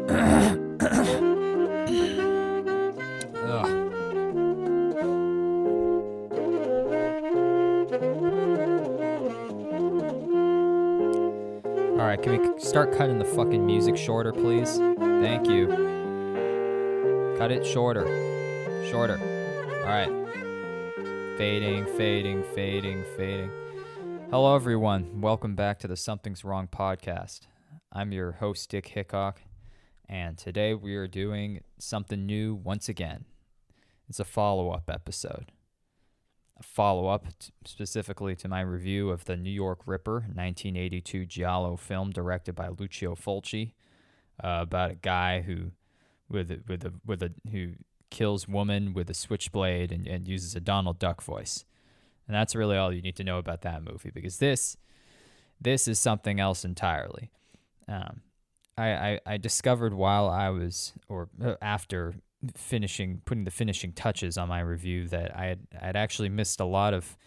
Ugh. All right, can we start cutting the fucking music shorter, please? Thank you. Cut it shorter. Shorter. All right. Fading, fading, fading, fading. Hello, everyone. Welcome back to the Something's Wrong podcast. I'm your host, Dick Hickok, and today we are doing something new once again. It's a follow-up episode. A follow-up specifically to my review of the New York Ripper, 1982 giallo film directed by Lucio Fulci, about a guy who who kills woman with a switchblade and uses a Donald Duck voice. And that's really all you need to know about that movie, because this is something else entirely. I discovered while I was, or after putting the finishing touches on my review, that I'd actually missed a lot of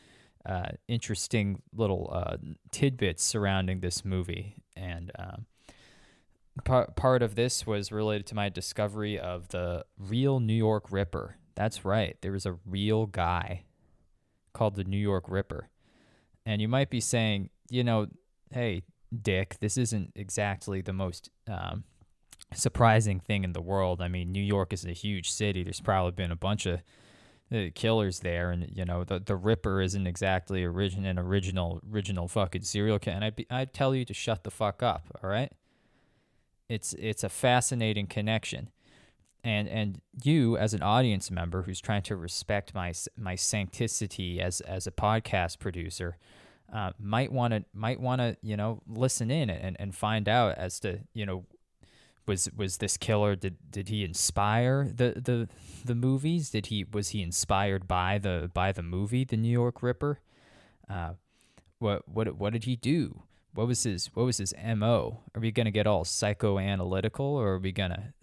interesting little tidbits surrounding this movie, and part of this was related to my discovery of the real New York Ripper. That's right, there was a real guy called the New York Ripper. And you might be saying, hey, Dick, this isn't exactly the most surprising thing in the world. I mean, New York is a huge city. There's probably been a bunch of killers there, and the Ripper isn't exactly an original fucking serial killer. And I'd tell you to shut the fuck up. All right, it's a fascinating connection, and you as an audience member who's trying to respect my sanctity as a podcast producer. Might want to listen in and find out as to was this killer, did he inspire the movies? Was he inspired by the movie The New York Ripper? What did he do? What was his MO? Are we gonna get all psychoanalytical, or are we gonna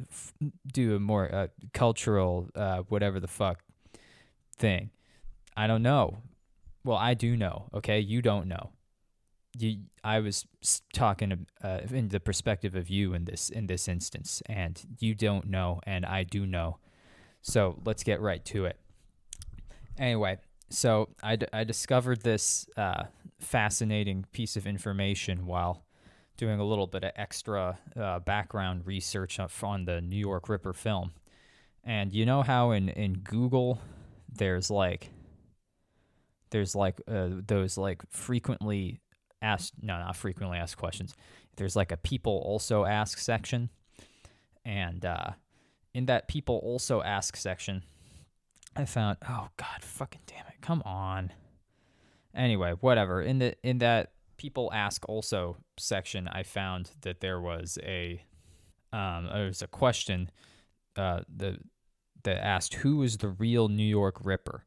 do a more cultural whatever the fuck thing? I don't know. Well, I do know, okay? You don't know. I was talking in the perspective of you in this instance, and you don't know, and I do know. So let's get right to it. Anyway, so I discovered this fascinating piece of information while doing a little bit of extra background research on the New York Ripper film. And you know how in Google there's those frequently asked, no, not frequently asked questions. There's like a people also ask section. And in that people also ask section, I found, oh God, fucking damn it. Come on. Anyway, whatever. In that people ask also section, I found that there was a question that asked, who is the real New York Ripper?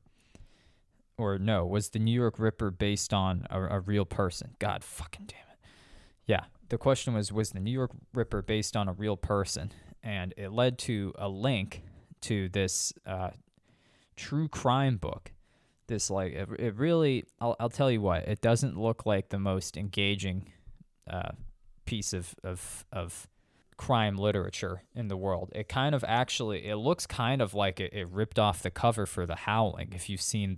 Or no, was the New York Ripper based on a real person? God fucking damn it. Yeah, the question was the New York Ripper based on a real person? And it led to a link to this true crime book. This, it really, I'll tell you what, it doesn't look like the most engaging piece of crime literature in the world. It kind of it looks kind of like it ripped off the cover for The Howling. If you've seen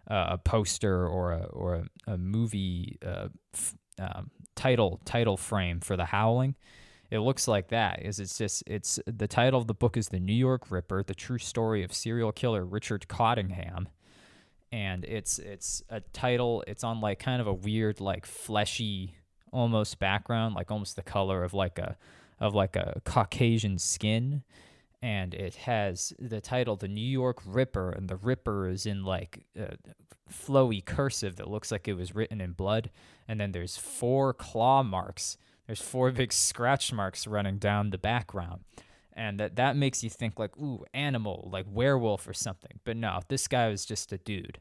a poster or a movie title frame for The Howling, it looks like that. It's the title of the book is The New York Ripper: The True Story of Serial Killer Richard Cottingham, and it's a title. It's on like kind of a weird like fleshy almost background, like almost the color of like a Caucasian skin. And it has the title, The New York Ripper, and the Ripper is in like flowy cursive that looks like it was written in blood. And then there's 4 claw marks. There's 4 big scratch marks running down the background. And that makes you think like, ooh, animal, like werewolf or something. But no, this guy was just a dude.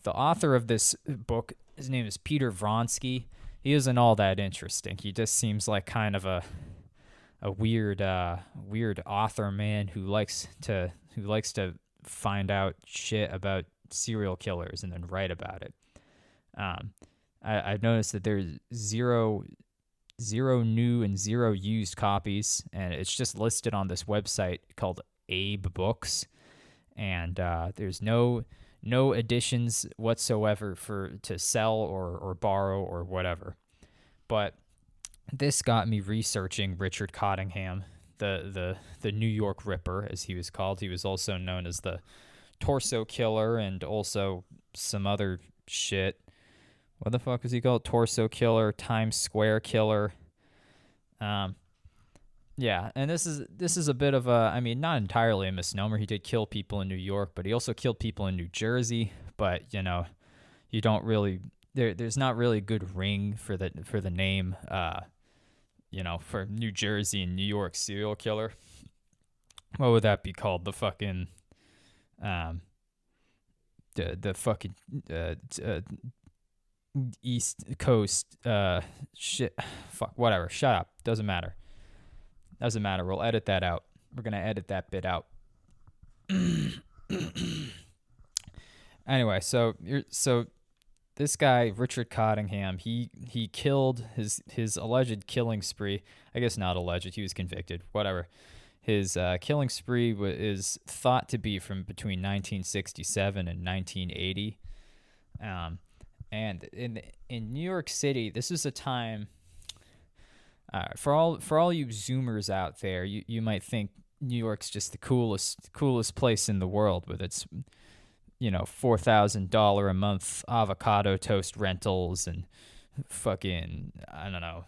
The author of this book, his name is Peter Vronsky. He isn't all that interesting. He just seems like kind of a weird author man who likes to find out shit about serial killers and then write about it. I've noticed that there's zero zero new and zero used copies, and it's just listed on this website called Abe Books, and there's no editions whatsoever to sell or borrow or whatever. But this got me researching Richard Cottingham, the New York Ripper, as he was called. He was also known as the Torso Killer and also some other shit. What the fuck is he called? Torso Killer, Times Square Killer. Yeah, and this is a bit of a, I mean, not entirely a misnomer. He did kill people in New York, but he also killed people in New Jersey. But you don't really there's not really a good ring for the name. For New Jersey and New York serial killer. What would that be called? The fucking the fucking East Coast shit. Fuck, whatever. Shut up. Doesn't matter. We'll edit that out. We're gonna edit that bit out. Anyway, so this guy Richard Cottingham, he killed his alleged killing spree. I guess not alleged. He was convicted. Whatever. His killing spree is thought to be from between 1967 and 1980. And in New York City, this is a time. For all you Zoomers out there, you might think New York's just the coolest place in the world with its $4,000 a month avocado toast rentals and fucking, I don't know,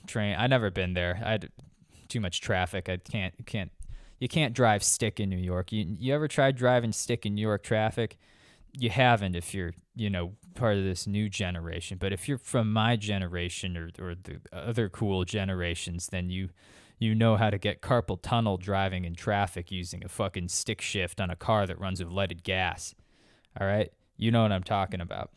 train. I never been there. I had too much traffic. You can't drive stick in New York. You ever tried driving stick in New York traffic? You haven't if you're, part of this new generation. But if you're from my generation or the other cool generations, then you know how to get carpal tunnel driving in traffic using a fucking stick shift on a car that runs with leaded gas. All right? You know what I'm talking about.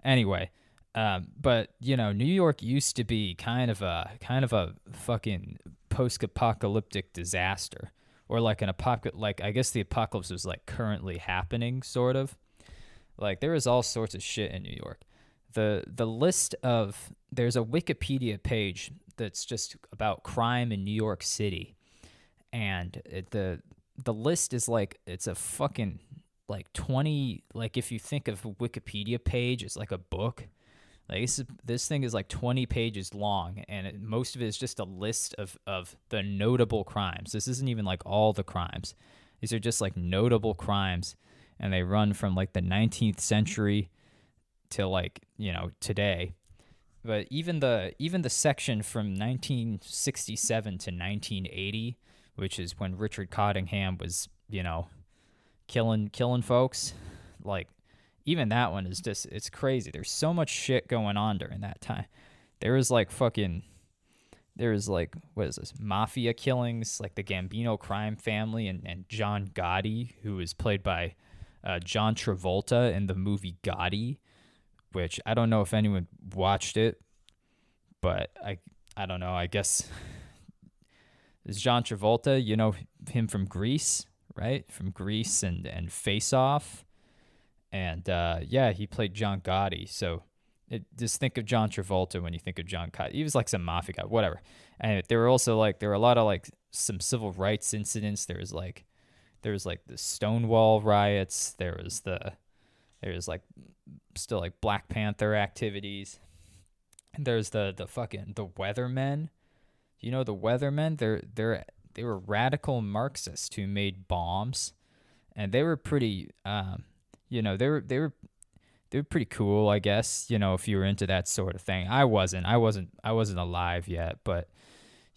Anyway, but New York used to be kind of a fucking post-apocalyptic disaster, or like I guess the apocalypse was like currently happening, sort of. Like there was all sorts of shit in New York. The list of there's a Wikipedia page that's just about crime in New York City, and the list is like it's a fucking like 20, like if you think of a Wikipedia page it's like a book. Like this thing is like 20 pages long, and most of it is just a list of the notable crimes. This isn't even like all the crimes. These are just like notable crimes, and they run from like the 19th century to like, today. But even the section from 1967 to 1980, which is when Richard Cottingham was, killing folks, like even that one is just, it's crazy. There's so much shit going on during that time. What is this? Mafia killings, like the Gambino crime family and John Gotti, who was played by John Travolta in the movie Gotti, which I don't know if anyone watched it, but I don't know. I guess is John Travolta, him from Grease, right? From Grease and Face Off. And he played John Gotti. So just think of John Travolta when you think of John Gotti. He was like some mafia guy, whatever. And there were a lot of like some civil rights incidents. There was like the Stonewall riots. There was like still like Black Panther activities. And there's the Weathermen. You know the Weathermen? They were radical Marxists who made bombs, and they were pretty they were pretty cool, I guess, if you were into that sort of thing. I wasn't alive yet, but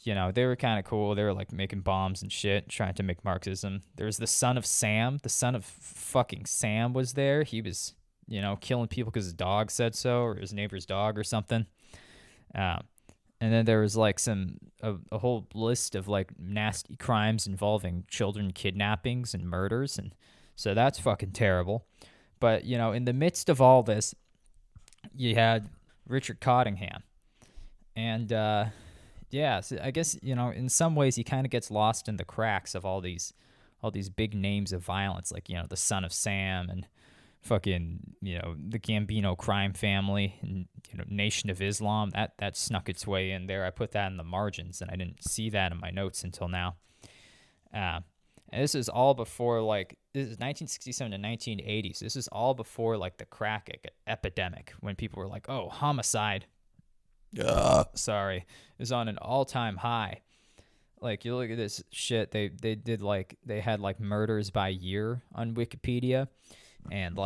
they were kind of cool. They were like making bombs and shit, trying to make Marxism. There was the son of Sam, the son of fucking Sam was there. He was, killing people because his dog said so, or his neighbor's dog or something. And then there was like a whole list of like nasty crimes involving children kidnappings and murders, and so that's fucking terrible. But, in the midst of all this, you had Richard Cottingham. And, so I guess, in some ways he kind of gets lost in the cracks of all these big names of violence, like, the son of Sam and fucking, the Gambino crime family and, Nation of Islam. That snuck its way in there. I put that in the margins, and I didn't see that in my notes until now. And this is all before, this is 1967 to 1980. So this is all before, the crack epidemic, when people were like, oh, homicide, is on an all-time high. You look at this shit, they did, they had, murders by year on Wikipedia. And,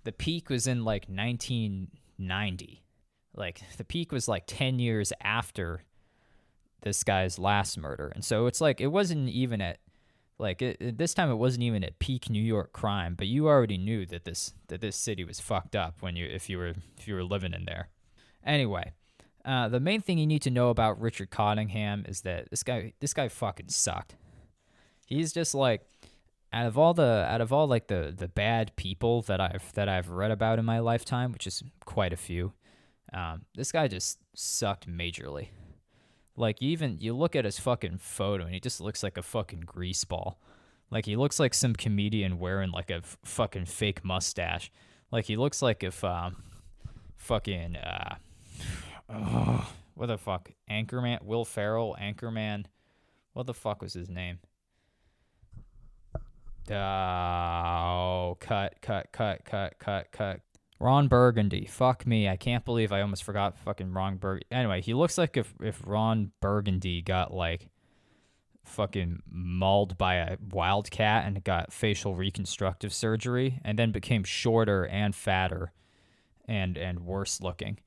the peak was in, 1990. The peak was, 10 years after this guy's last murder. And so it's, it wasn't even at, this time it wasn't even at peak New York crime, but you already knew that this city was fucked up if you were living in there. Anyway, the main thing you need to know about Richard Cottingham is that this guy fucking sucked. He's just out of all the bad people that I've read about in my lifetime, which is quite a few, this guy just sucked majorly. You look at his fucking photo and he just looks like a fucking grease ball. He looks like some comedian wearing a fucking fake mustache. He looks like if fucking what the fuck, Anchorman, Will Ferrell, Anchorman, what the fuck was his name? Oh, cut. Ron Burgundy. Fuck me. I can't believe I almost forgot fucking Ron Burgundy. Anyway, he looks like if Ron Burgundy got fucking mauled by a wildcat and got facial reconstructive surgery and then became shorter and fatter and worse looking.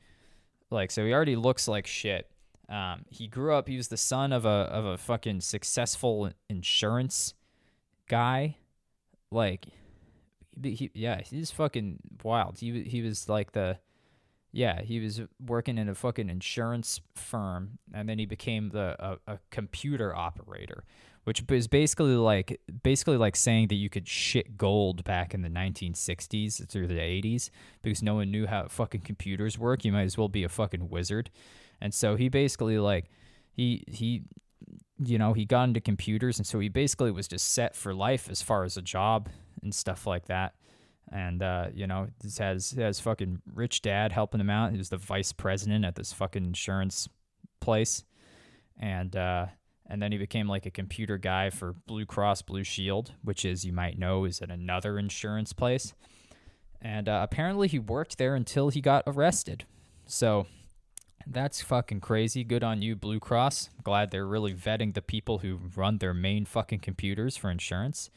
So he already looks like shit. He grew up, he was the son of a fucking successful insurance guy. He's fucking wild. He was he was working in a fucking insurance firm, and then he became a computer operator, which is basically like saying that you could shit gold back in the 1960s through the 80s, because no one knew how fucking computers work. You might as well be a fucking wizard. And so he basically he got into computers, and so he basically was just set for life as far as a job and stuff like that. And, this has fucking rich dad helping him out. He was the vice president at this fucking insurance place. And then he became a computer guy for Blue Cross Blue Shield, which, is, you might know, is at another insurance place. And apparently he worked there until he got arrested. So that's fucking crazy. Good on you, Blue Cross. Glad they're really vetting the people who run their main fucking computers for insurance.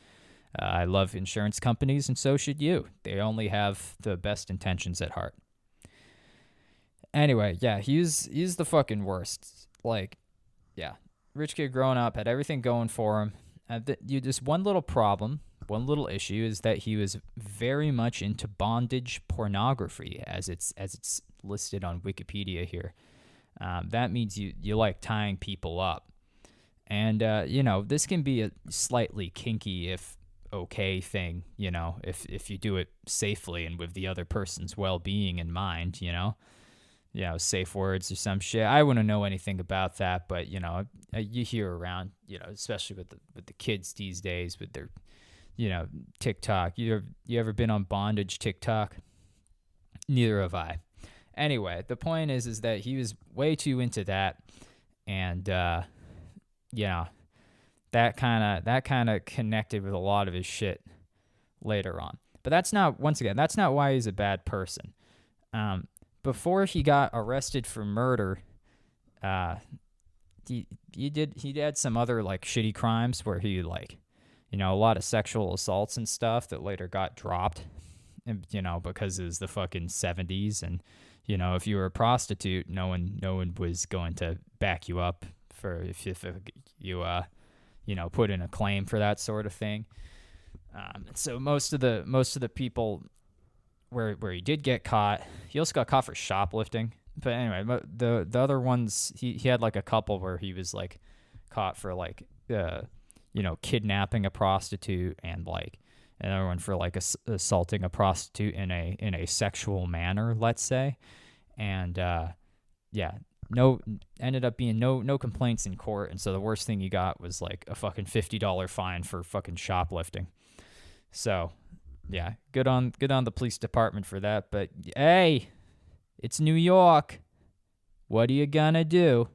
I love insurance companies, and so should you. They only have the best intentions at heart. Anyway, yeah, he's the fucking worst. Rich kid growing up, had everything going for him. Just one little problem, one little issue is that he was very much into bondage pornography, as it's listed on Wikipedia here. That means you like tying people up. And, this can be a slightly kinky if okay thing, if you do it safely and with the other person's well-being in mind, safe words or some shit. I wouldn't know anything about that, but, you hear around, especially with the kids these days with their, TikTok. You ever been on bondage TikTok? Neither have I. Anyway, the point is that he was way too into that, and, that kind of connected with a lot of his shit later on. But that's not why he's a bad person. Before he got arrested for murder, he had some other shitty crimes where he a lot of sexual assaults and stuff that later got dropped, and, because it was the fucking 70s, and if you were a prostitute, no one was going to back you up for if you put in a claim for that sort of thing. So most of the people where he did get caught, he also got caught for shoplifting. But anyway, the other ones, he had a couple where he was caught for kidnapping a prostitute, and another one for assaulting a prostitute in a sexual manner, let's say. And ended up being no complaints in court, and so the worst thing you got was a fucking $50 fine for fucking shoplifting. So Yeah, good on the police department for that. But hey, it's New York. What are you gonna do?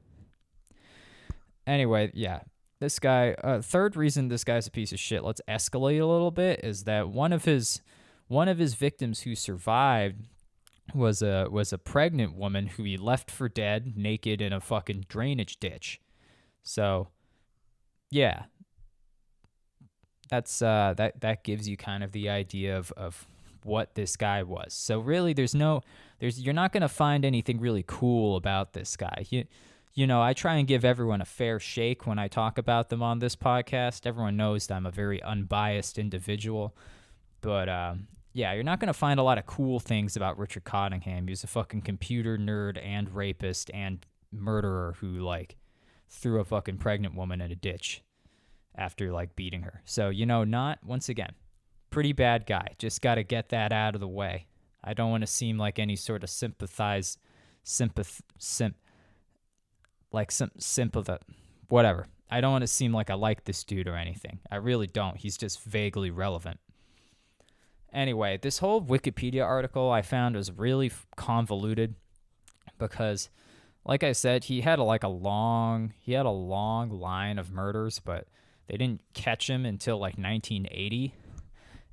Anyway, yeah, this guy. Third reason this guy's a piece of shit. Let's escalate a little bit. Is that one of his victims who survived was a pregnant woman who he left for dead, naked in a fucking drainage ditch. So, yeah, that gives you kind of the idea of what this guy was. So really, you're not gonna find anything really cool about this guy. I try and give everyone a fair shake when I talk about them on this podcast. Everyone knows that I'm a very unbiased individual. But yeah, you're not going to find a lot of cool things about Richard Cottingham. He was a fucking computer nerd and rapist and murderer who, like, threw a fucking pregnant woman in a ditch after, like, beating her. So, not, once again, pretty bad guy. Just got to get that out of the way. I don't want to seem like any sort of whatever. I don't want to seem like I like this dude or anything. I really don't. He's just vaguely relevant. Anyway, this whole Wikipedia article I found was really convoluted because, like I said, he had a long line of murders, but they didn't catch him until like 1980.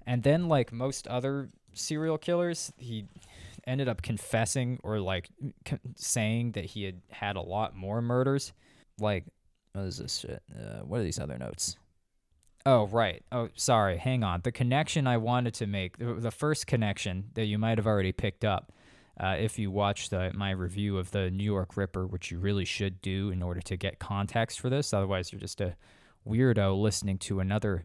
And then, like most other serial killers, he ended up confessing or like saying that he had a lot more murders. Like, what is this shit? What are these other notes? Oh, right. Oh, sorry. Hang on. The connection I wanted to make, the first connection that you might have already picked up if you watched my review of the New York Ripper, which you really should do in order to get context for this. Otherwise, you're just a weirdo listening to another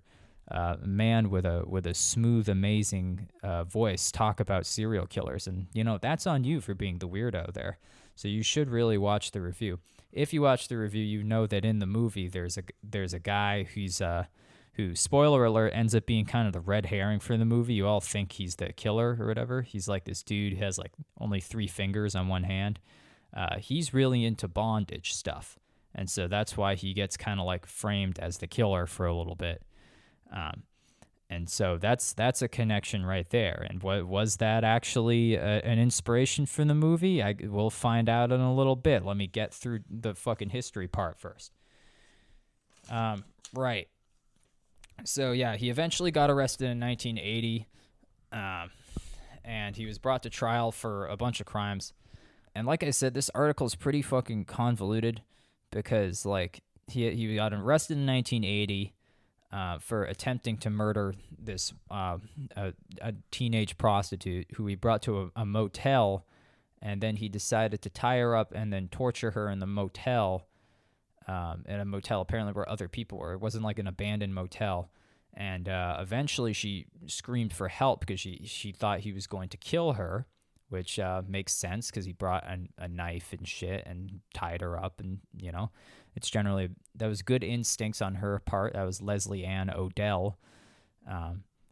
man with a smooth, amazing voice talk about serial killers. And, that's on you for being the weirdo there. So you should really watch the review. If you watch the review, you know that in the movie there's a guy who, spoiler alert, ends up being kind of the red herring for the movie. You all think he's the killer or whatever. He's like this dude who has like only 3 fingers on one hand. He's really into bondage stuff. And so that's why he gets kind of like framed as the killer for a little bit. And so that's a connection right there. And what was that actually an inspiration for the movie? We'll find out in a little bit. Let me get through the fucking history part first. Right. So, yeah, he eventually got arrested in 1980, and he was brought to trial for a bunch of crimes. And like I said, this article is pretty fucking convoluted because, like, he got arrested in 1980 for attempting to murder this a teenage prostitute who he brought to a motel, and then he decided to tie her up and then torture her in the motel. In a motel apparently where other people were. It wasn't like an abandoned motel. And eventually she screamed for help because she thought he was going to kill her, which makes sense because he brought a knife and shit and tied her up. And, it's generally, that was good instincts on her part. That was Leslie Ann Odell,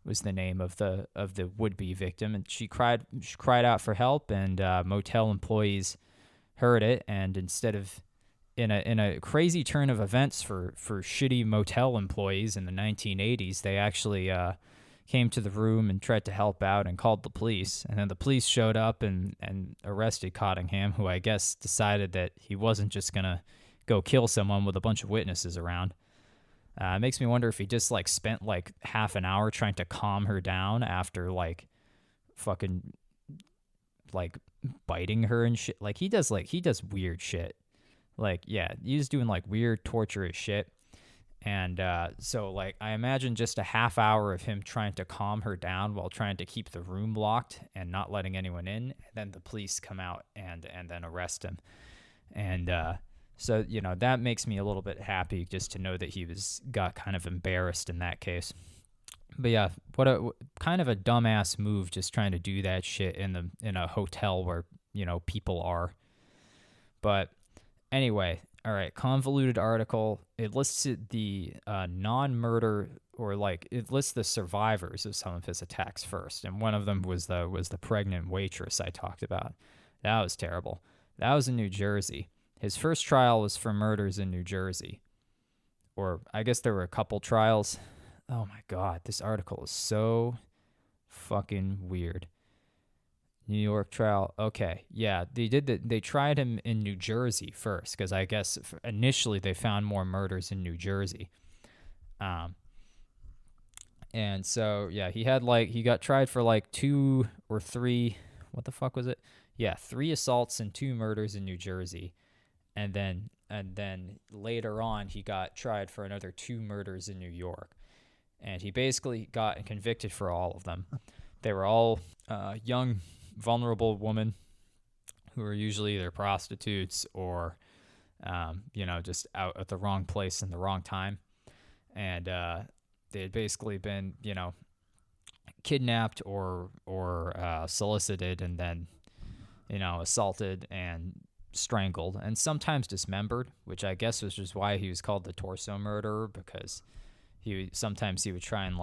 was the name of the would-be victim. And she cried out for help, and motel employees heard it. And instead of, in a crazy turn of events for shitty motel employees in the 1980s, they actually came to the room and tried to help out and called the police. And then the police showed up and arrested Cottingham, who I guess decided that he wasn't just going to go kill someone with a bunch of witnesses around. It makes me wonder if he just like spent like half an hour trying to calm her down after like fucking like biting her and shit. Like he does weird shit. Like, yeah, he's doing, like, weird, torturous shit. And so, like, I imagine just a half hour of him trying to calm her down while trying to keep the room locked and not letting anyone in. And then the police come out and then arrest him. And so, that makes me a little bit happy just to know that he got kind of embarrassed in that case. But, yeah, what a kind of a dumbass move just trying to do that shit in a hotel where, people are. But anyway, all right, convoluted article. It lists the non-murder, or like it lists the survivors of some of his attacks first, and one of them was the pregnant waitress I talked about. That was terrible. That was in New Jersey. His first trial was for murders in New Jersey, or I guess there were a couple trials. Oh my God, this article is so fucking weird. New York trial. Okay, yeah, they did that. They tried him in New Jersey first because I guess initially they found more murders in New Jersey. Um, and so yeah, he got tried for like 2 or 3. What the fuck was it? Yeah, 3 assaults and 2 murders in New Jersey, and then later on he got tried for another 2 murders in New York, and he basically got convicted for all of them. They were all young, vulnerable women who were usually either prostitutes or, just out at the wrong place in the wrong time. And they had basically been, kidnapped or solicited and then, assaulted and strangled and sometimes dismembered, which I guess was just why he was called the torso murderer, because sometimes he would try and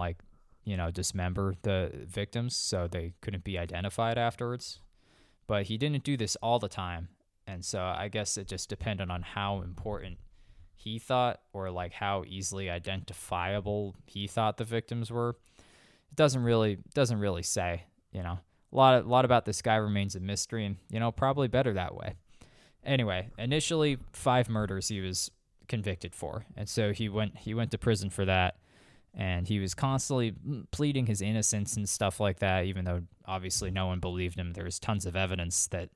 dismember the victims so they couldn't be identified afterwards. But he didn't do this all the time, and so I guess it just depended on how important he thought or like how easily identifiable he thought the victims were. It doesn't really say, A lot about this guy remains a mystery, and probably better that way. Anyway, initially 5 murders he was convicted for, and so he went to prison for that, and he was constantly pleading his innocence and stuff like that, even though obviously no one believed him. There was tons of evidence that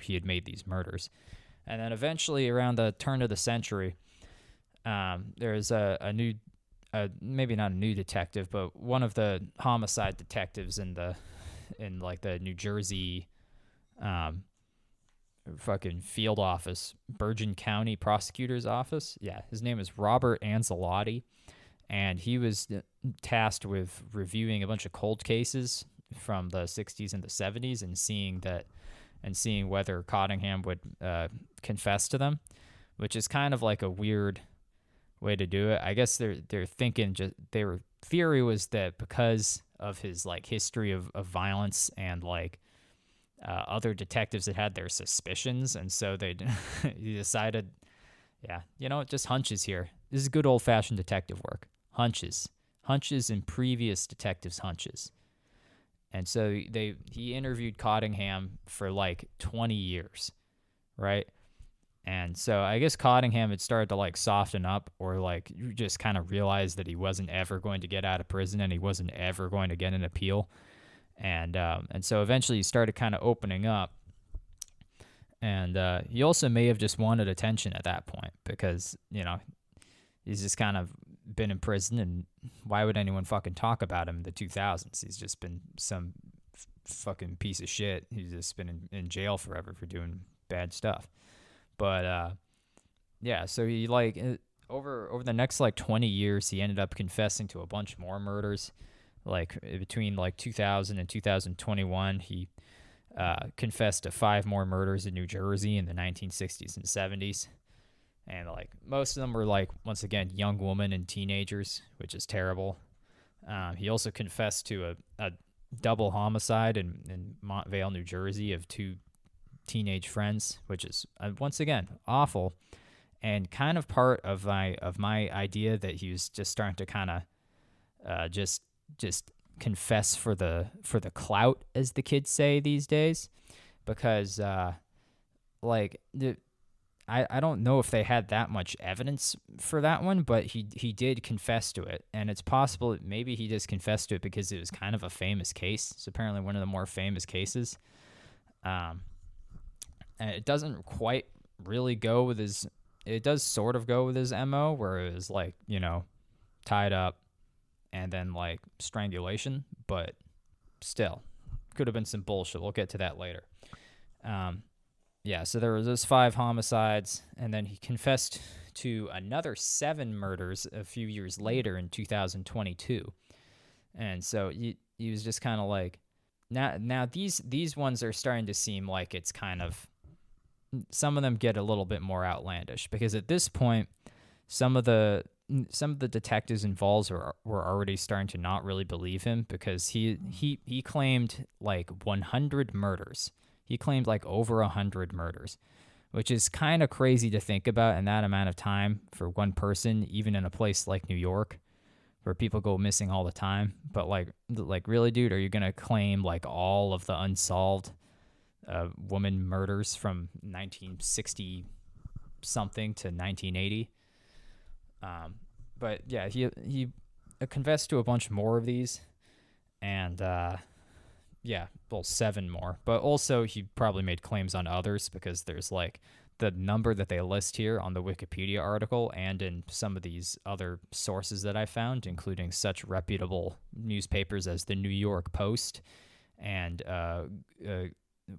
he had made these murders. And then eventually, around the turn of the century, there's a new, maybe not a new detective, but one of the homicide detectives in the New Jersey fucking field office, Bergen County prosecutor's office. Yeah, his name is Robert Ancelotti, and he was tasked with reviewing a bunch of cold cases from the 60s and the 70s and seeing whether Cottingham would confess to them, which is kind of like a weird way to do it. I guess they're thinking their theory was that because of his history of violence and other detectives that had their suspicions, and so he decided, just hunches here. This is good old-fashioned detective work. Hunches and previous detectives' hunches. And so he interviewed Cottingham for 20 years, right? And so I guess Cottingham had started to soften up, or just kind of realized that he wasn't ever going to get out of prison and he wasn't ever going to get an appeal. And so eventually he started kind of opening up. And he also may have just wanted attention at that point because, he's just kind of been in prison, and why would anyone fucking talk about him in the 2000s? He's just been some fucking piece of shit. He's just been in jail forever for doing bad stuff. But so he over the next 20 years, he ended up confessing to a bunch more murders. Between 2000 and 2021, he confessed to 5 more murders in New Jersey in the 1960s and 70s. And most of them were once again, young women and teenagers, which is terrible. He also confessed to a double homicide in Montvale, New Jersey, of 2 teenage friends, which is once again awful, and kind of part of my idea that he was just starting to kind of just confess for the clout, as the kids say these days, because I don't know if they had that much evidence for that one, but he did confess to it, and it's possible that maybe he just confessed to it because it was kind of a famous case. It's apparently one of the more famous cases. And it doesn't quite really go with his. It does sort of go with his MO, where it was tied up and then strangulation, but still could have been some bullshit. We'll get to that later. So there was those 5 homicides, and then he confessed to another 7 murders a few years later in 2022. And so he was just kind of now these ones are starting to seem like it's kind of, some of them get a little bit more outlandish, because at this point some of the detectives involved were already starting to not really believe him, because he claimed 100 murders. He claimed over 100 murders, which is kind of crazy to think about in that amount of time for one person, even in a place like New York, where people go missing all the time. But like really, dude, are you gonna claim like all of the unsolved woman murders from 1960 something to 1980? But yeah, he confessed to a bunch more of these, and yeah, well, 7 more. But also, he probably made claims on others because there's like the number that they list here on the Wikipedia article and in some of these other sources that I found, including such reputable newspapers as the New York Post and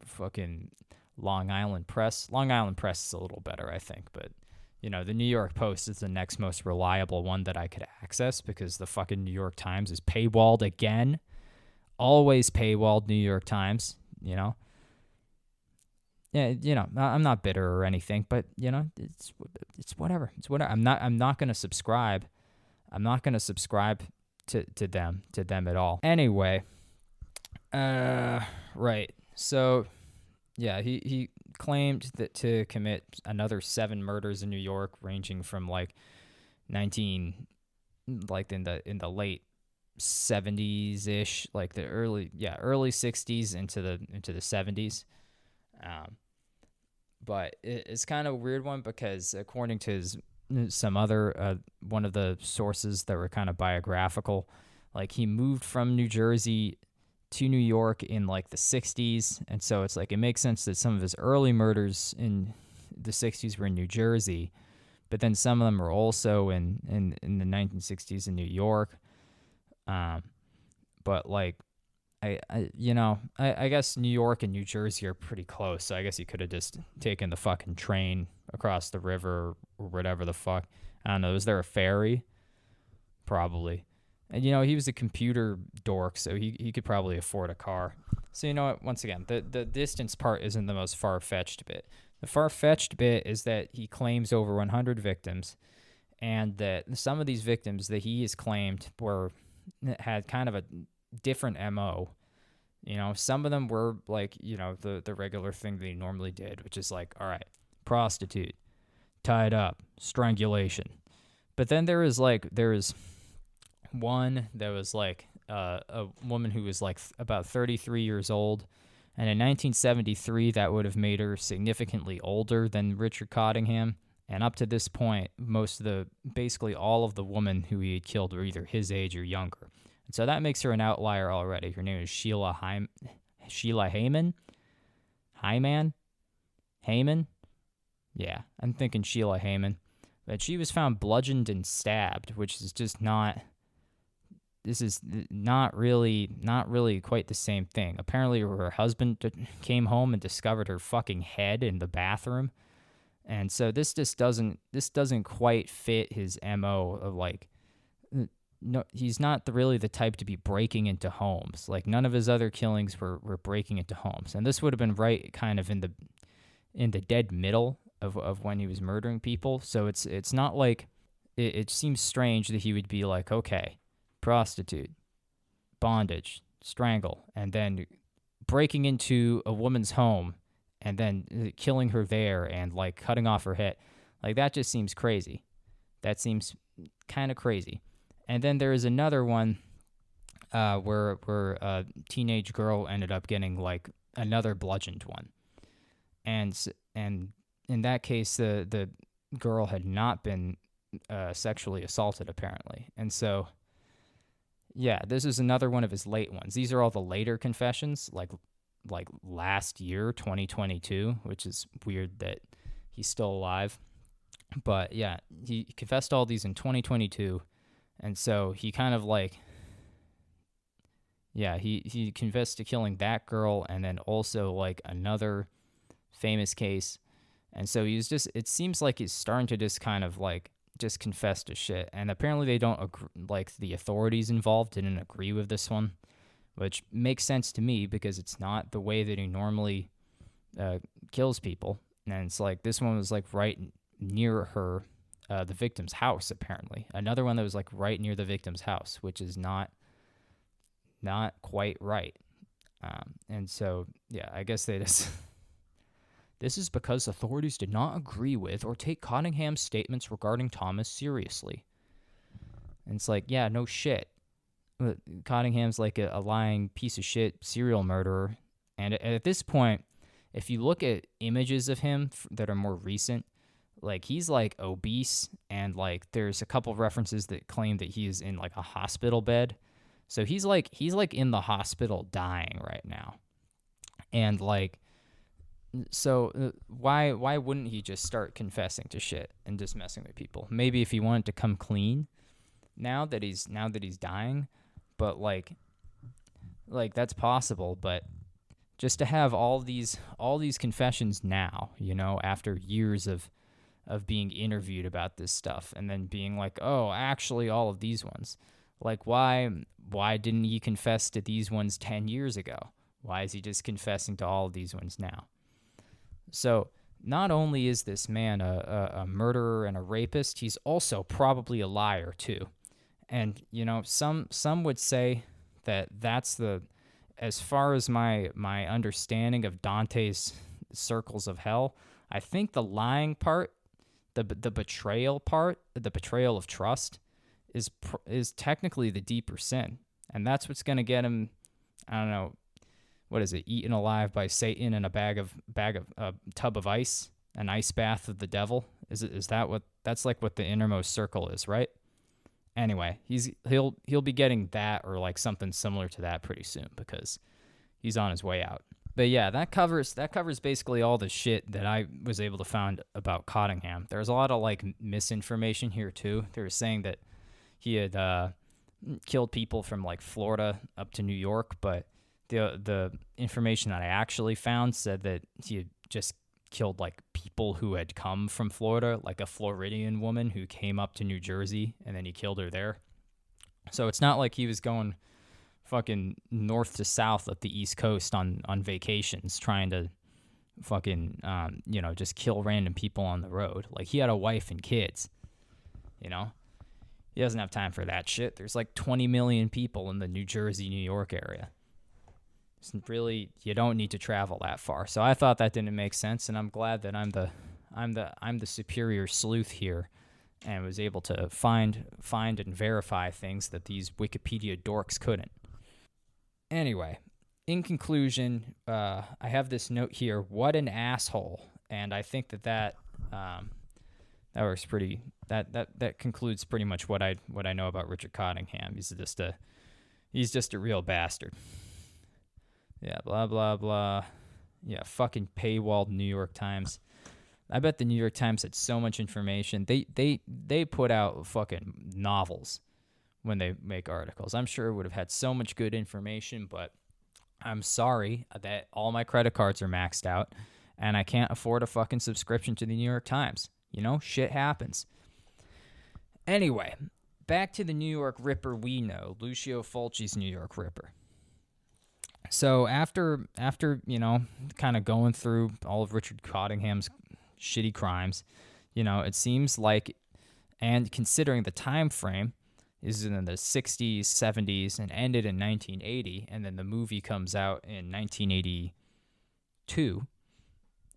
fucking Long Island Press. Long Island Press is a little better, I think, but you know, the New York Post is the next most reliable one that I could access because the fucking New York Times is paywalled again. Always paywalled New York Times, you know. Yeah, you know, I'm not bitter or anything, but you know, it's whatever. It's whatever. I'm not going to subscribe. I'm not going to subscribe to them at all. Anyway, right. So, yeah, he claimed that to commit another 7 murders in New York, ranging from like in the late 70s ish, like the early 60s into the 70s. But it's kind of a weird one because according to some other one of the sources that were kind of biographical, like he moved from New Jersey to New York in like the 60s, and so it's like it makes sense that some of his early murders in the 60s were in New Jersey, but then some of them were also in the 1960s in New York. But like, I guess New York and New Jersey are pretty close, so I guess he could have just taken the fucking train across the river or whatever the fuck. I don't know. Was there a ferry? Probably. And you know, he was a computer dork, so he could probably afford a car. So you know what? Once again, the distance part isn't the most far-fetched bit. The far-fetched bit is that he claims over 100 victims, and that some of these victims that he has claimed had kind of a different MO. You know, some of them were like, you know, the regular thing that he normally did, which is like, all right, prostitute, tied up, strangulation. But then there is one that was like a woman who was like about 33 years old. And in 1973, that would have made her significantly older than Richard Cottingham. And up to this point, basically all of the women who he had killed were either his age or younger. And so that makes her an outlier already. Her name is Sheila Heyman? Heyman? Yeah, I'm thinking Sheila Heyman. But she was found bludgeoned and stabbed, which is just not... This is not really quite the same thing. Apparently her husband came home and discovered her fucking head in the bathroom. And so this doesn't quite fit his MO of like... No, he's not really the type to be breaking into homes. Like none of his other killings were breaking into homes, and this would have been right kind of in the dead middle of when he was murdering people. So it's not like it seems strange that he would be like, okay, prostitute, bondage, strangle, and then breaking into a woman's home and then killing her there and like cutting off her head. Like that just seems crazy. That seems kind of crazy. And then there is another one where a teenage girl ended up getting like another bludgeoned one, and in that case the girl had not been sexually assaulted apparently, and so yeah, this is another one of his late ones. These are all the later confessions, like last year, 2022, which is weird that he's still alive, but yeah, he confessed all these in 2022. And so he kind of like, yeah, he confessed to killing that girl and then also like another famous case. And so it seems like he's starting to just kind of like just confess to shit. And apparently they don't agree, like the authorities involved didn't agree with this one, which makes sense to me because it's not the way that he normally kills people. And it's like this one was like right near her. The victim's house, apparently. Another one that was like right near the victim's house, which is not quite right. And so, yeah, I guess they just... This is because authorities did not agree with or take Cottingham's statements regarding Thomas seriously. And it's like, yeah, no shit. Cottingham's like a lying piece of shit serial murderer. And at this point, if you look at images of him that are more recent, like he's like obese, and like there's a couple of references that claim that he is in like a hospital bed. So he's like in the hospital dying right now. And like, so why wouldn't he just start confessing to shit and just messing with people? Maybe if he wanted to come clean now that he's dying, but like that's possible. But just to have all these confessions now, after years of being interviewed about this stuff, and then being like, oh, actually all of these ones, like why didn't he confess to these ones 10 years ago? Why is he just confessing to all of these ones now? So not only is this man a murderer and a rapist, he's also probably a liar too. And some would say that that's as far as my understanding of Dante's circles of hell, I think the lying part, the betrayal part, the betrayal of trust, is technically the deeper sin, and that's what's gonna get him. I don't know, what is it? Eaten alive by Satan in a tub of ice, an ice bath of the devil. Is that what that's like? What the innermost circle is, right? Anyway, he'll be getting that or like something similar to that pretty soon, because he's on his way out. But yeah, that covers basically all the shit that I was able to find about Cottingham. There's a lot of like misinformation here too. They were saying that he had killed people from like Florida up to New York, but the information that I actually found said that he had just killed like people who had come from Florida, like a Floridian woman who came up to New Jersey, and then he killed her there. So it's not like he was going fucking north to south up the East Coast on vacations trying to fucking just kill random people on the road. Like, he had a wife and kids. He doesn't have time for that shit. There's like 20 million people in the New Jersey, New York area. It's really, you don't need to travel that far. So I thought that didn't make sense, and I'm glad that I'm the superior sleuth here, and was able to find and verify things that these Wikipedia dorks couldn't. Anyway, in conclusion, I have this note here: what an asshole. And I think that works pretty. That concludes pretty much what I know about Richard Cottingham. He's just a real bastard. Yeah, blah blah blah. Yeah, fucking paywalled New York Times. I bet the New York Times had so much information. They put out fucking novels when they make articles. I'm sure it would have had so much good information, but I'm sorry that all my credit cards are maxed out and I can't afford a fucking subscription to the New York Times. Shit happens. Anyway, back to the New York Ripper we know, Lucio Fulci's New York Ripper. So after kind of going through all of Richard Cottingham's shitty crimes, it seems like, and considering the time frame is in the 60s, 70s, and ended in 1980, and then the movie comes out in 1982.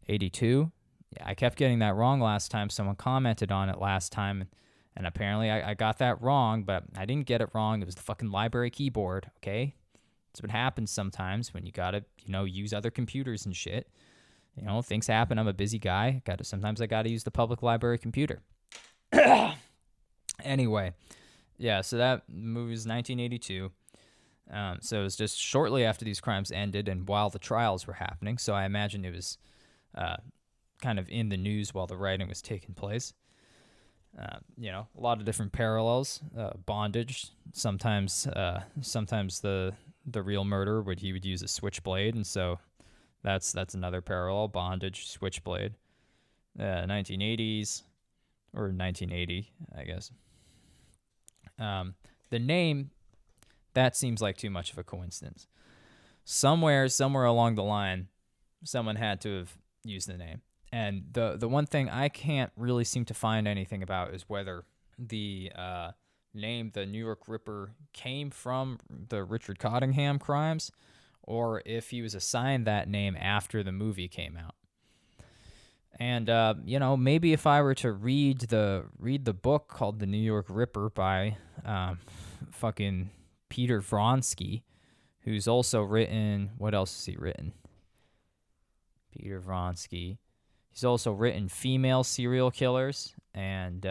82? Yeah, I kept getting that wrong last time. Someone commented on it last time, and apparently I got that wrong, but I didn't get it wrong. It was the fucking library keyboard, okay? That's what happens sometimes when you gotta, use other computers and shit. Things happen. I'm a busy guy. Sometimes I gotta use the public library computer. Anyway, yeah, so that movie was 1982. So it was just shortly after these crimes ended and while the trials were happening. So I imagine it was kind of in the news while the writing was taking place. A lot of different parallels. Bondage. Sometimes the real murderer he would use a switchblade, and so that's another parallel. Bondage, switchblade. 1980s or 1980, I guess. The name, that seems like too much of a coincidence. Somewhere along the line, someone had to have used the name. And the one thing I can't really seem to find anything about is whether the name, the New York Ripper, came from the Richard Cottingham crimes, or if he was assigned that name after the movie came out. And maybe if I were to read the book called The New York Ripper by fucking Peter Vronsky, who's also written, what else has he written? Peter Vronsky. He's also written Female Serial Killers and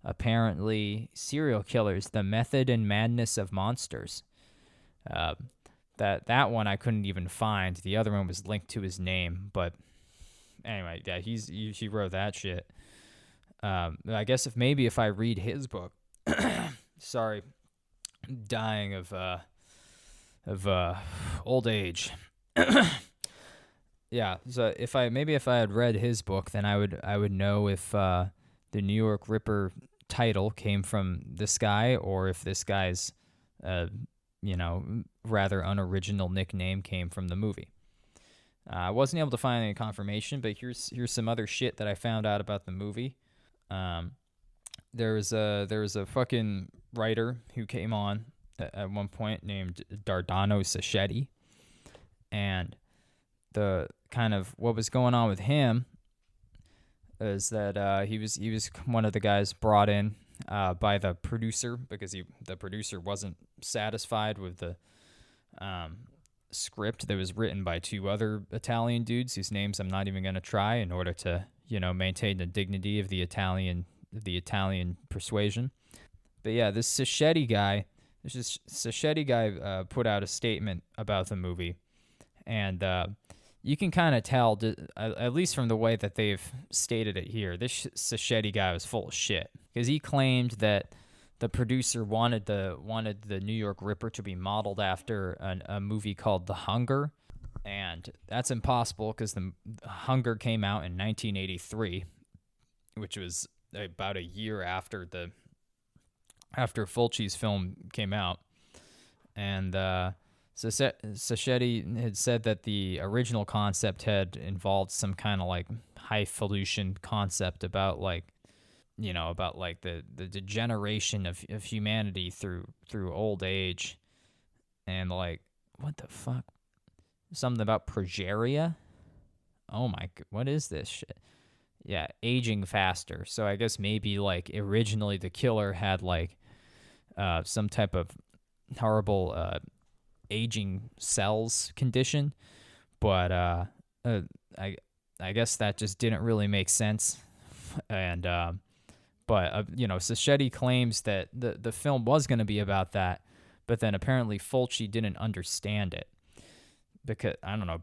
apparently Serial Killers, The Method and Madness of Monsters. Uh, that one I couldn't even find. The other one was linked to his name, but anyway, yeah, he wrote that shit. I guess if I read his book, sorry, dying of old age. Yeah, so if I had read his book, then I would know if the New York Ripper title came from this guy or if this guy's rather unoriginal nickname came from the movie. I wasn't able to find any confirmation, but here's some other shit that I found out about the movie. There was a fucking writer who came on at one point named Dardano Sacchetti, and the kind of what was going on with him is that he was one of the guys brought in by the producer because the producer wasn't satisfied with the script that was written by two other Italian dudes whose names I'm not even going to try in order to maintain the dignity of the Italian persuasion. But yeah, this Sacchetti guy put out a statement about the movie, and you can kind of tell, at least from the way that they've stated it here, this Sacchetti guy was full of shit because he claimed that the producer wanted the New York Ripper to be modeled after a movie called The Hunger, and that's impossible because the Hunger came out in 1983, which was about a year after Fulci's film came out, and Sacchetti had said that the original concept had involved some kind of like highfalutin concept about the degeneration of humanity through old age, and like what the fuck, something about progeria. Oh my, what is this shit? Yeah, aging faster. So I guess maybe like originally the killer had like some type of horrible aging cells condition, but I guess that just didn't really make sense. And Sacchetti claims that the film was going to be about that, but then apparently Fulci didn't understand it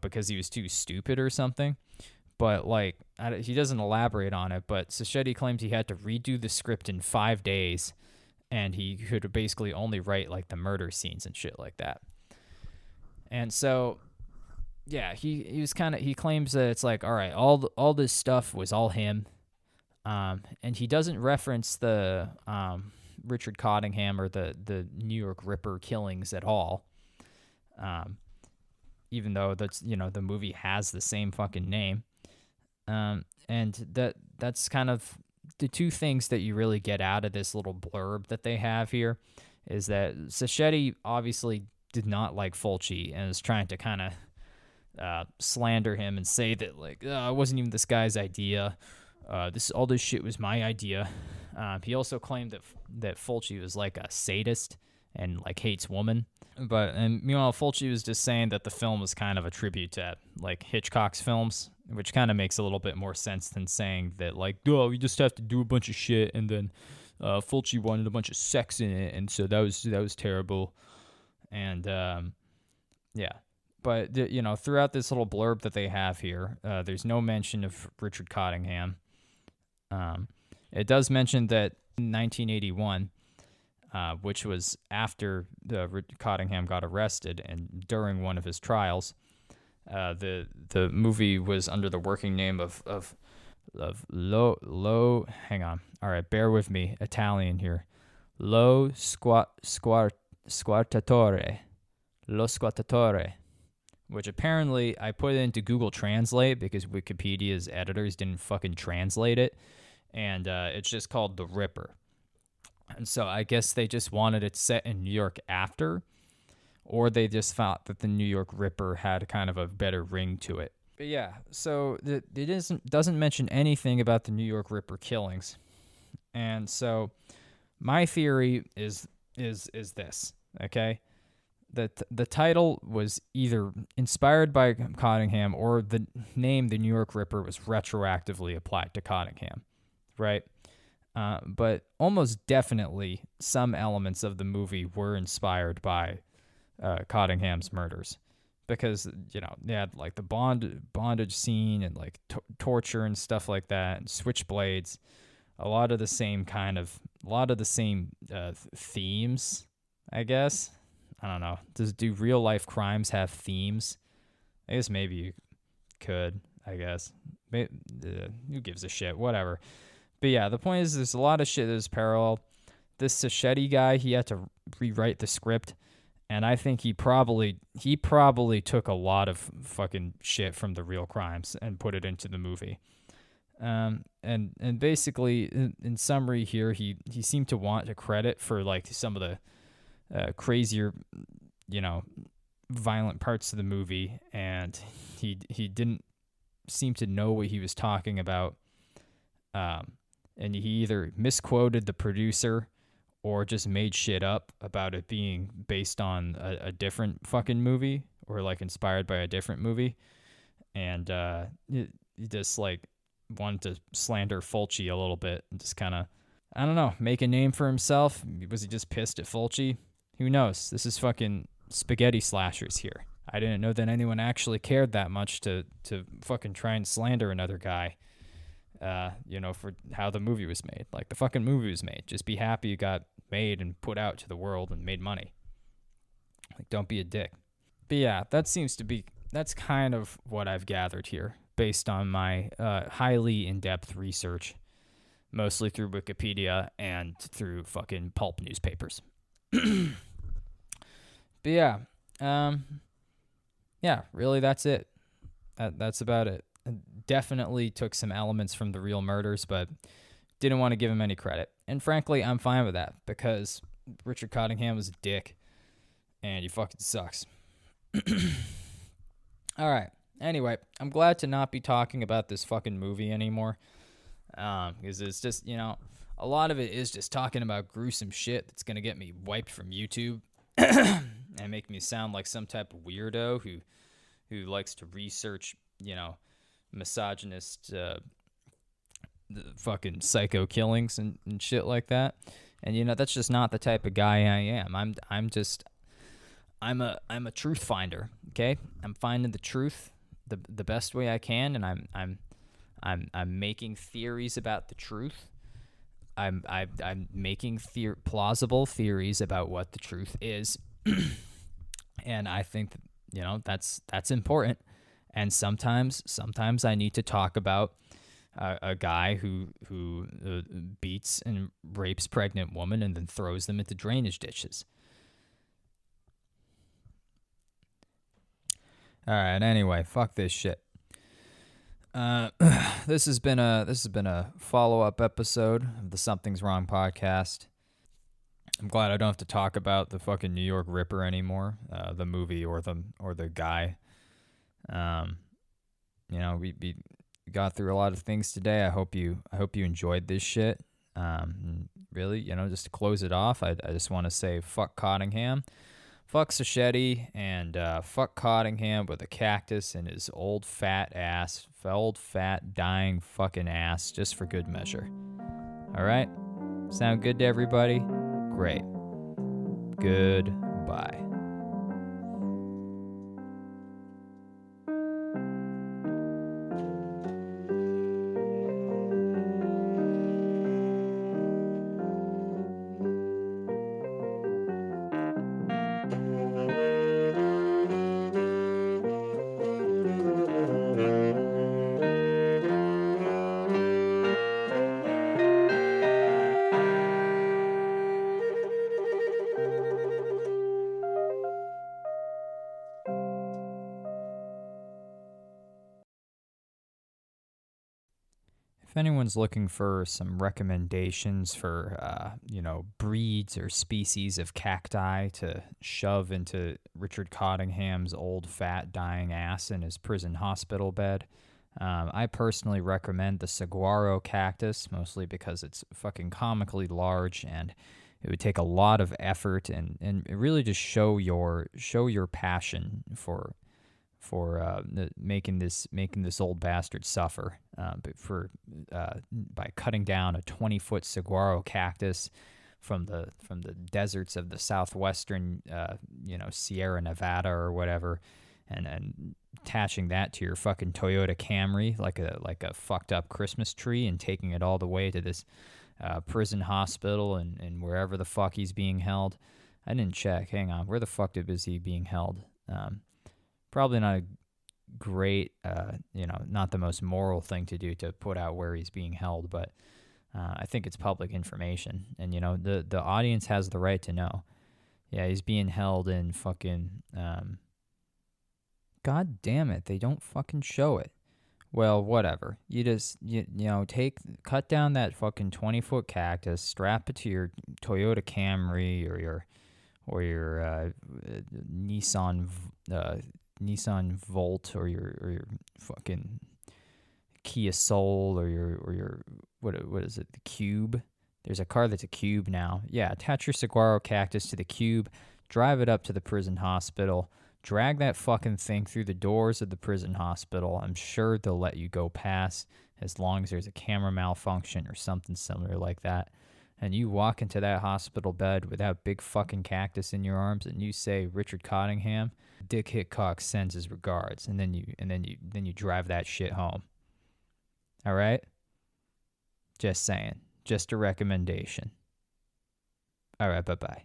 because he was too stupid or something. But like he doesn't elaborate on it. But Sacchetti claims he had to redo the script in 5 days, and he could basically only write like the murder scenes and shit like that. And so, yeah, he claims that it's like, all right, all this stuff was all him. And he doesn't reference the Richard Cottingham or the New York Ripper killings at all. Even though that's the movie has the same fucking name. And that's kind of the two things that you really get out of this little blurb that they have here is that Sacchetti obviously did not like Fulci and is trying to kind of slander him and say that like it wasn't even this guy's idea. All this shit was my idea. He also claimed that Fulci was like a sadist and like hates women. And meanwhile, Fulci was just saying that the film was kind of a tribute to like Hitchcock's films, which kind of makes a little bit more sense than saying that like, oh, we just have to do a bunch of shit, and then Fulci wanted a bunch of sex in it, and so that was terrible. And yeah, but throughout this little blurb that they have here, there's no mention of Richard Cottingham. It does mention that in 1981. Which was after Cottingham got arrested and during one of his trials. The movie was under the working name of Lo. Hang on. All right, bear with me. Italian here. Lo Squartatore. Lo Squartatore. Which apparently I put it into Google Translate because Wikipedia's editors didn't fucking translate it. And it's just called The Ripper. And so I guess they just wanted it set in New York after, or they just thought that the New York Ripper had kind of a better ring to it. But yeah, so it doesn't mention anything about the New York Ripper killings. And so My theory is this, okay? That the title was either inspired by Cottingham or the name the New York Ripper was retroactively applied to Cottingham, right? But almost definitely some elements of the movie were inspired by Cottingham's murders, because they had like the bondage scene and like torture and stuff like that, and switchblades. A lot of the same themes, I guess. I don't know. Do real life crimes have themes? I guess maybe you could. I guess. Who gives a shit? Whatever. But yeah, the point is, there's a lot of shit that's parallel. This Sacheti guy, he had to rewrite the script, and I think he probably took a lot of fucking shit from the real crimes and put it into the movie. And basically, in summary here, he seemed to want a credit for like some of the crazier, violent parts of the movie, and he didn't seem to know what he was talking about. And he either misquoted the producer or just made shit up about it being based on a different fucking movie, or like inspired by a different movie. And he just like wanted to slander Fulci a little bit and just kind of, I don't know, make a name for himself. Was he just pissed at Fulci? Who knows? This is fucking spaghetti slashers here. I didn't know that anyone actually cared that much to fucking try and slander another guy, for how the movie was made. Like, the fucking movie was made. Just be happy you got made and put out to the world and made money. Like, don't be a dick. But yeah, that's kind of what I've gathered here based on my highly in-depth research, mostly through Wikipedia and through fucking pulp newspapers. But yeah, really that's it. That's about it. Definitely took some elements from the real murders, but didn't want to give him any credit. And frankly, I'm fine with that, because Richard Cottingham was a dick, and he fucking sucks. All right. Anyway, I'm glad to not be talking about this fucking movie anymore, because it's just, a lot of it is just talking about gruesome shit that's going to get me wiped from YouTube and make me sound like some type of weirdo who likes to research, misogynist fucking psycho killings and shit like that. And that's just not the type of guy I am. I'm a truth finder, okay? I'm finding the truth the best way I can, and I'm making theories about the truth. I'm making plausible theories about what the truth is. And I think that's important. And sometimes I need to talk about a guy who beats and rapes pregnant women and then throws them into drainage ditches. All right. Anyway, fuck this shit. This has been a follow-up episode of the Something's Wrong podcast. I'm glad I don't have to talk about the fucking New York Ripper anymore, the movie or the guy. We got through a lot of things today. I hope you enjoyed this shit. Really, just to close it off, I just want to say fuck Cottingham, fuck Sacheti, and fuck Cottingham with a cactus in his old fat dying fucking ass, just for good measure. All right, sound good to everybody? Great. Goodbye. If anyone's looking for some recommendations for, breeds or species of cacti to shove into Richard Cottingham's old, fat, dying ass in his prison hospital bed, I personally recommend the saguaro cactus, mostly because it's fucking comically large, and it would take a lot of effort and really just show your passion for making this old bastard suffer. But for by cutting down a 20-foot saguaro cactus from the deserts of the southwestern Sierra Nevada or whatever, and attaching that to your fucking Toyota Camry like a fucked up Christmas tree, and taking it all the way to this prison hospital and wherever the fuck he's being held. I didn't check. Hang on. Where the fuck is he being held? Probably not a great, not the most moral thing to do to put out where he's being held, but I think it's public information. And, the audience has the right to know. Yeah, he's being held in fucking... God damn it, they don't fucking show it. Well, whatever. You just, cut down that fucking 20-foot cactus, strap it to your Toyota Camry or your Nissan Volt or your fucking Kia Soul or your what is it, the Cube? There's a car that's a Cube now. Yeah, attach your saguaro cactus to the Cube, drive it up to the prison hospital, drag that fucking thing through the doors of the prison hospital. I'm sure they'll let you go past as long as there's a camera malfunction or something similar like that. And you walk into that hospital bed with that big fucking cactus in your arms, and you say, "Richard Cottingham, Dick Hitchcock sends his regards," and then you drive that shit home. All right? Just saying. Just a recommendation. All right, bye-bye.